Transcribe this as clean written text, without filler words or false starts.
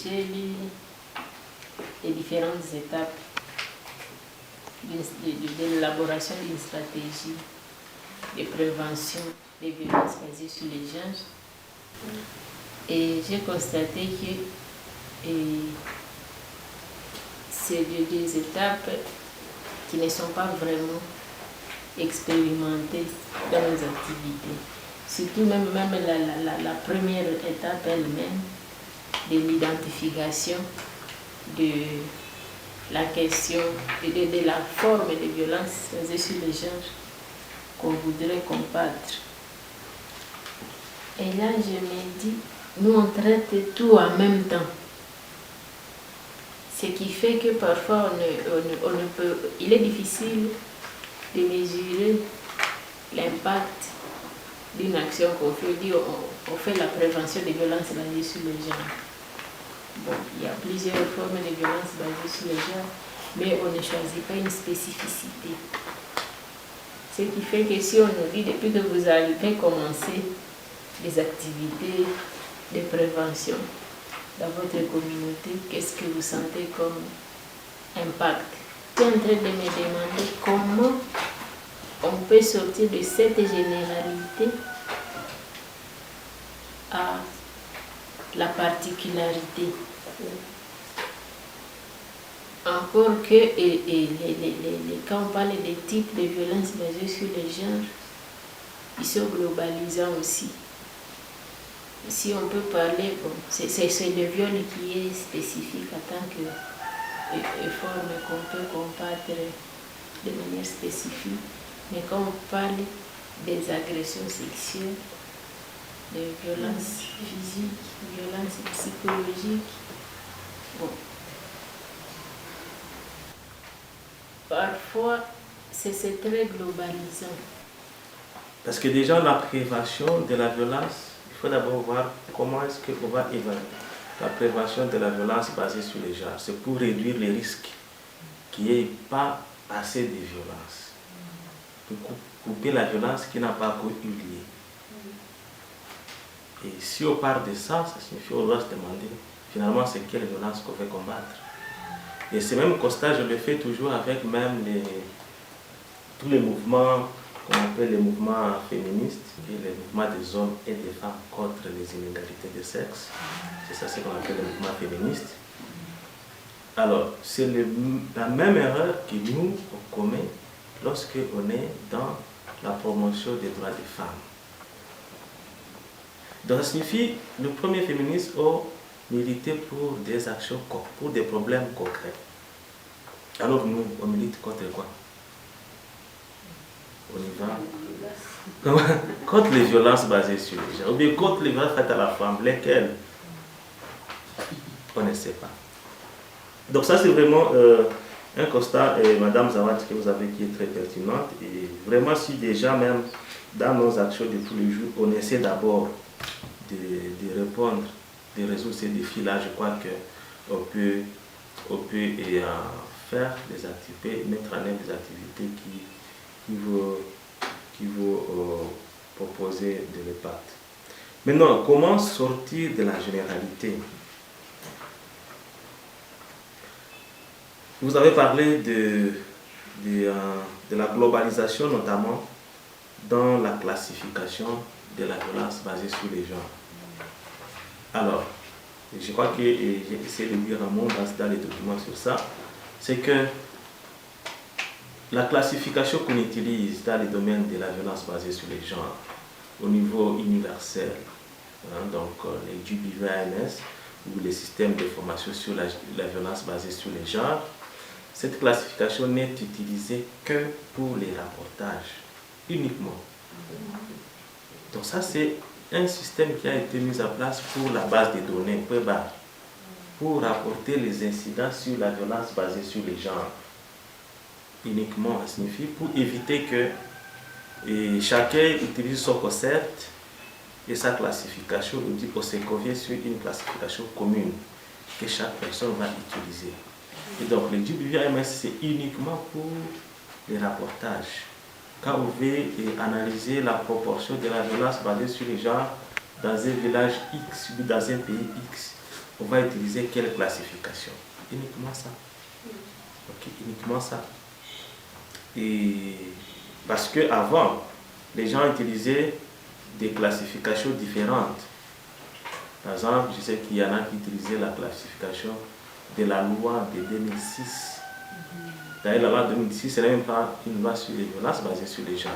j'ai lu les différentes étapes de l'élaboration d'une stratégie de prévention des violences basées sur les genres. Et j'ai constaté que c'est des étapes qui ne sont pas vraiment expérimentées dans nos activités. Surtout même la première étape elle-même de l'identification de la question de la forme de violence basée sur les genres qu'on voudrait combattre. Et là, je me dis, nous on traite tout en même temps. Ce qui fait que parfois on ne peut, il est difficile de mesurer l'impact d'une action qu'on fait. On fait la prévention des violences basées sur les genres. Bon, il y a plusieurs formes de violences basées sur les genres, mais on ne choisit pas une spécificité. Ce qui fait que si on nous dit depuis que vous avez commencé des activités de prévention dans votre communauté, qu'est-ce que vous sentez comme impact? Je suis en train de me demander comment on peut sortir de cette généralité à la particularité. Encore que, quand on parle des types de violences basées sur les genres, ils sont globalisants aussi. Si on peut parler, bon, c'est le viol qui est spécifique en tant que forme qu'on peut combattre de manière spécifique. Mais quand on parle des agressions sexuelles, des violences physiques, violences psychologiques, bon, parfois c'est très globalisant. Parce que déjà la prévention de la violence, il faut d'abord voir comment est-ce qu'on va évaluer la prévention de la violence basée sur les genres. C'est pour réduire les risques qu'il n'y ait pas assez de violence. Pour couper la violence qui n'a pas encore eu lieu. Et si on part de ça, ça signifie qu'on doit se demander finalement c'est quelle violence qu'on veut combattre. Et ce même constat, je le fais toujours avec même tous les mouvements qu'on appelle les mouvements féministes et les mouvements des hommes et des femmes contre les inégalités de sexe. C'est ça ce qu'on appelle les mouvements féministes. Alors, c'est la même erreur que nous, on commet lorsqu'on est dans la promotion des droits des femmes. Donc, ça signifie que le premier féministe a milité pour des actions, pour des problèmes concrets. Alors, nous, on milite contre quoi? On y va contre les violences basées sur les genres, ou bien contre les violences faites à la femme, lesquelles on ne sait pas. Donc ça c'est vraiment un constat, Madame Zawad, que vous avez qui est très pertinente. Et vraiment si déjà même dans nos actions de tous les jours, on essaie d'abord de répondre, de résoudre ces défis-là, je crois qu'on peut faire des activités, mettre en œuvre des activités qui vont proposer de l'impact. Maintenant, comment sortir de la généralité? Vous avez parlé de la globalisation, notamment dans la classification de la violence basée sur les genres. Alors, je crois que j'ai essayé de dire un mot dans les documents sur ça, c'est que la classification qu'on utilise dans les domaines de la violence basée sur les genres au niveau universel, donc les GBVANS ou les systèmes de formation sur la violence basée sur les genres, cette classification n'est utilisée que pour les rapportages, uniquement. Donc ça c'est un système qui a été mis en place pour la base des données, pour rapporter les incidents sur la violence basée sur les genres. Uniquement, ça signifie pour éviter que chacun utilise son concept et sa classification, on se confie sur une classification commune que chaque personne va utiliser. Et donc le GBVAMS c'est uniquement pour les rapportages. Quand vous voulez analyser la proportion de la violence basée sur les genres dans un village X ou dans un pays X, on va utiliser quelle classification? Uniquement ça. Ok, uniquement ça. Et parce qu'avant, les gens utilisaient des classifications différentes. Par exemple, je sais qu'il y en a qui utilisaient la classification de la loi de 2006. D'ailleurs, la loi de 2006, ce n'est même pas une loi sur les violences basée sur les genres.